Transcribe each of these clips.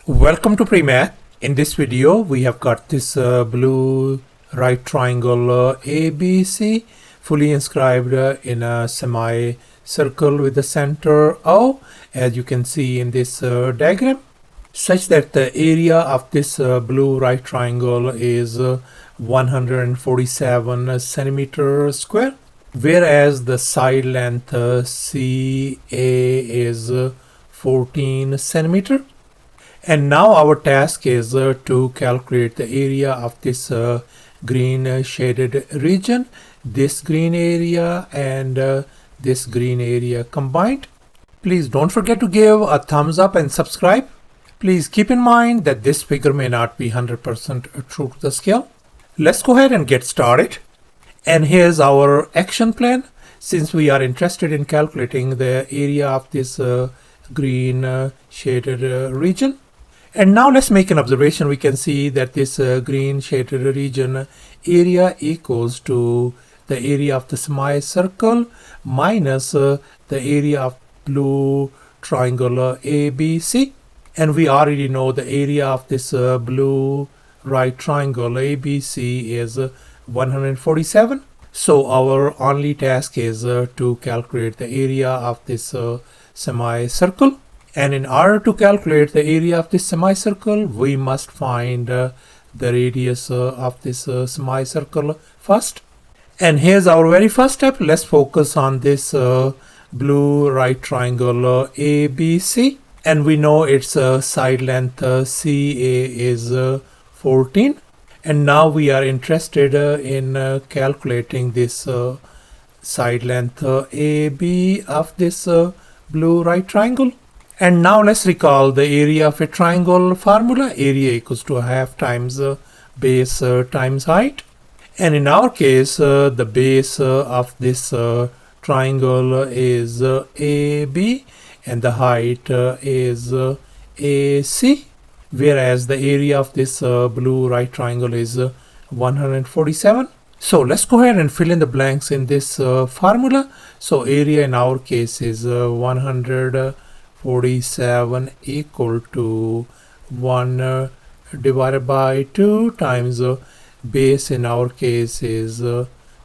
Welcome to PreMath. In this video we have got this blue right triangle ABC fully inscribed in a semicircle with the center O, as you can see in this diagram, such that the area of this blue right triangle is 147 centimeter square, whereas the side length CA is 14 centimeter. And now our task is to calculate the area of this green shaded region, this green area and this green area combined. Please don't forget to give a thumbs up and subscribe. Please keep in mind that this figure may not be 100% true to the scale. Let's go ahead and get started. And here's our action plan. Since we are interested in calculating the area of this green shaded region. And now let's make an observation. We can see that this green shaded region area equals to the area of the semicircle minus the area of blue triangle ABC. And we already know the area of this blue right triangle ABC is 147. So our only task is to calculate the area of this semicircle. And in order to calculate the area of this semicircle, we must find the radius of this semicircle first. And here's our very first step. Let's focus on this blue right triangle ABC. And we know its side length CA is 14. And now we are interested in calculating this side length AB of this blue right triangle. And now let's recall the area of a triangle formula. Area equals to half times base times height. And in our case, the base of this triangle is AB and the height is AC. Whereas the area of this blue right triangle is 147. So let's go ahead and fill in the blanks in this formula. So area in our case is 147 equal to 1 divided by 2 times base in our case is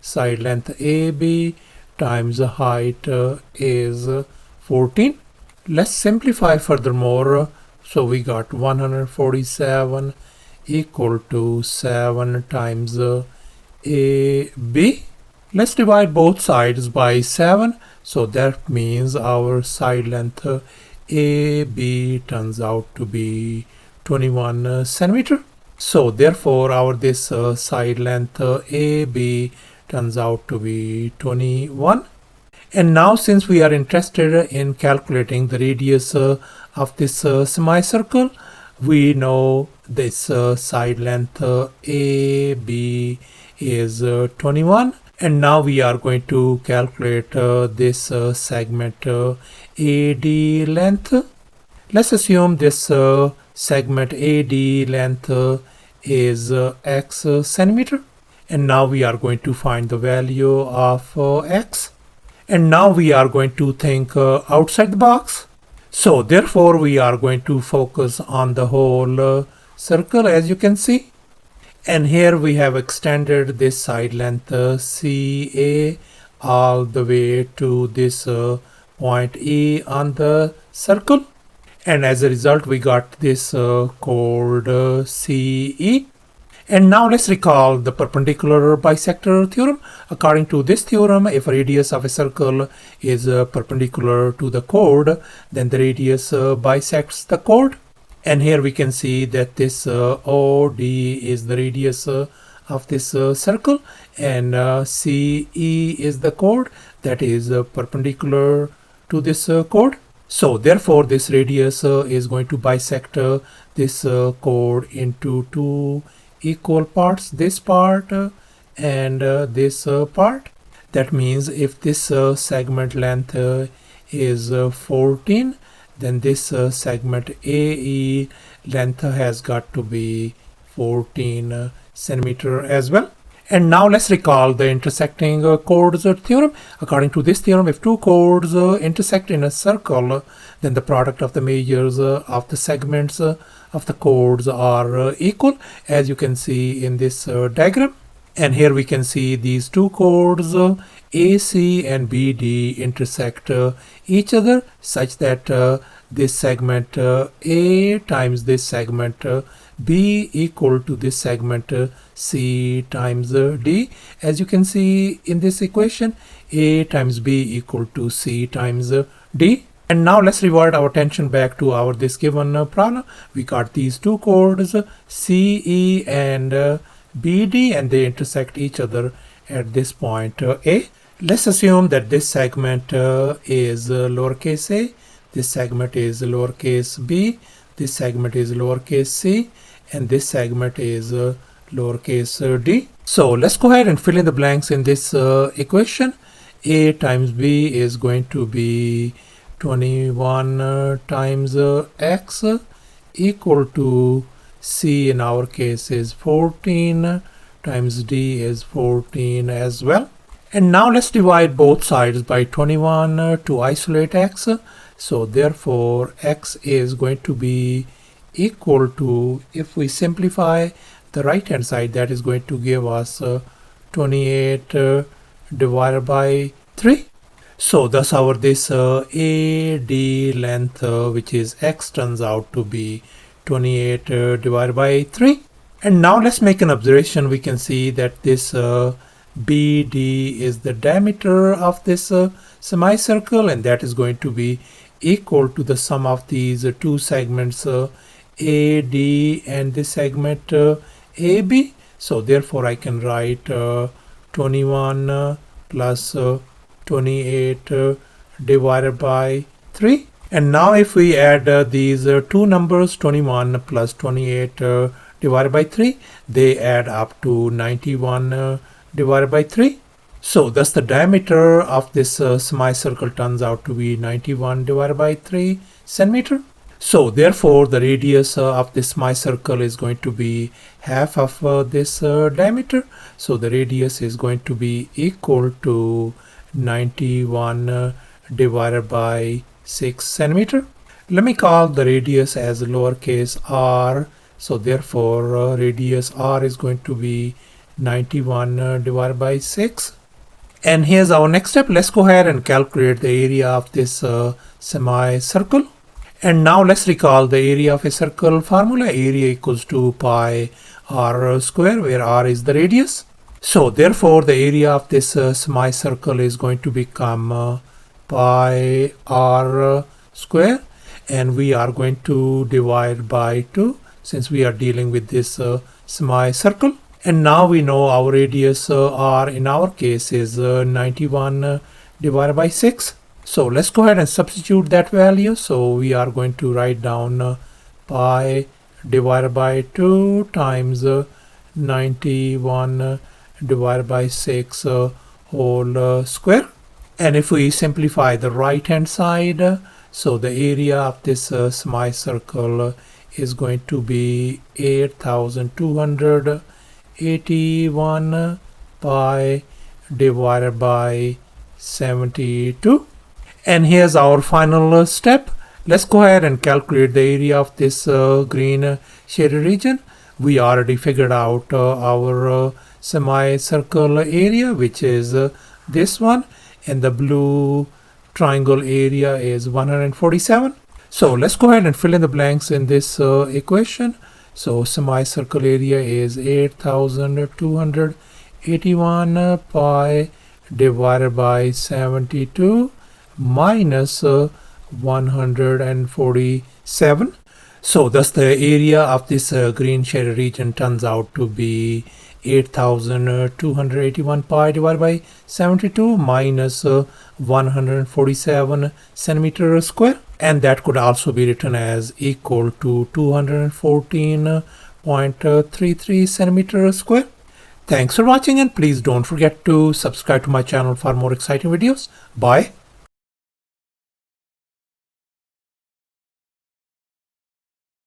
side length AB times height is 14. Let's simplify furthermore. So we got 147 equal to 7 times AB. Let's divide both sides by 7. So that means our side length AB turns out to be 21 centimeter. So therefore our this side length AB turns out to be 21. And now since we are interested in calculating the radius of this semicircle, we know this side length AB is 21. And now we are going to calculate this segment AD length. Let's assume this segment AD length is x centimeter. And now we are going to find the value of x. And now we are going to think outside the box. So therefore we are going to focus on the whole circle, as you can see. And here we have extended this side length CA all the way to this point E on the circle. And as a result we got this chord CE. And now let's recall the perpendicular bisector theorem. According to this theorem, if a radius of a circle is perpendicular to the chord, then the radius bisects the chord. And here we can see that this OD is the radius of this circle, and CE is the chord that is perpendicular to this chord. So therefore this radius is going to bisect this chord into two equal parts, this part and this part. That means if this segment length is 14, then this segment AE length has got to be 14 centimeter as well. And now let's recall the intersecting chords theorem. According to this theorem, if two chords intersect in a circle, then the product of the measures of the segments of the chords are equal, as you can see in this diagram. And here we can see these two chords AC and BD intersect each other such that this segment A times this segment B equal to this segment C times D. As you can see in this equation, A times B equal to C times D. And now let's revert our attention back to our this given problem. We got these two chords CE and BD, and they intersect each other at this point A. Let's assume that this segment is lowercase a, this segment is lowercase b, this segment is lowercase c, and this segment is lowercase d. So let's go ahead and fill in the blanks in this equation. A times b is going to be 21 times x equal to c in our case is 14 times d is 14 as well. And now let's divide both sides by 21 to isolate x. So therefore x is going to be equal to, if we simplify the right hand side, that is going to give us 28 divided by 3. So thus our this AD length which is x turns out to be 28 divided by 3. And now let's make an observation. We can see that this BD is the diameter of this semicircle, and that is going to be equal to the sum of these two segments AD and this segment AB. So therefore I can write 21 plus 28 divided by 3. And now if we add these two numbers, 21 plus 28 divided by 3, they add up to 91 divided by 3. So thus the diameter of this semicircle turns out to be 91 divided by 3 centimeter. So therefore the radius of this semicircle is going to be half of this diameter. So the radius is going to be equal to 91 divided by 6 centimeter. Let me call the radius as lowercase r. So therefore radius r is going to be 91 divided by 6. And here's our next step. Let's go ahead and calculate the area of this semicircle. And now let's recall the area of a circle formula. Area equals to pi r square, where r is the radius. So therefore the area of this semicircle is going to become pi r square, and we are going to divide by 2 since we are dealing with this semicircle. And now we know our radius r in our case is 91 divided by 6. So let's go ahead and substitute that value. So we are going to write down pi divided by 2 times 91 divided by 6 whole square. And if we simplify the right hand side, so the area of this semicircle is going to be 8,281 pi divided by 72. And here's our final step. Let's go ahead and calculate the area of this green shaded region. We already figured out our semicircle area, which is this one, and the blue triangle area is 147. So let's go ahead and fill in the blanks in this equation. So semicircle area is 8,281 pi divided by 72 minus 147. So thus the area of this green shaded region turns out to be 8,281 pi divided by 72 minus 147 centimeter square, and that could also be written as equal to 214.33 centimeter square. Thanks for watching, and please don't forget to subscribe to my channel for more exciting videos. Bye.